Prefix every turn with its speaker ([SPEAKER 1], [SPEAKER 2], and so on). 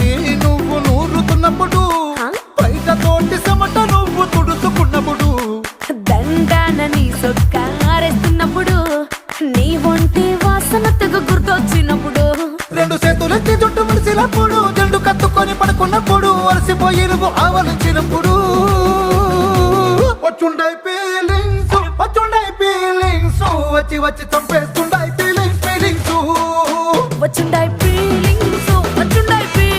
[SPEAKER 1] తోటి నువ్వు నూరుతున్నప్పుడు, బయట తోటి చెమట నువ్వు తుడుచుకున్నప్పుడు,
[SPEAKER 2] దండాన నీ సొక్కారేస్తున్నప్పుడు, నీ ఒంటి వాసన తెగ గుర్తొచ్చినప్పుడు,
[SPEAKER 1] రెండు చేతులెత్తి జుట్టు ముడిసినప్పుడు, జల్డు కత్తుకొని పడుకున్నప్పుడు, అలసిపోయి నువ్వు ఆవలించినప్పుడు, వచ్చుండై ఫీలింగ్స్ వచ్చి వచ్చి చంపేస్తుండై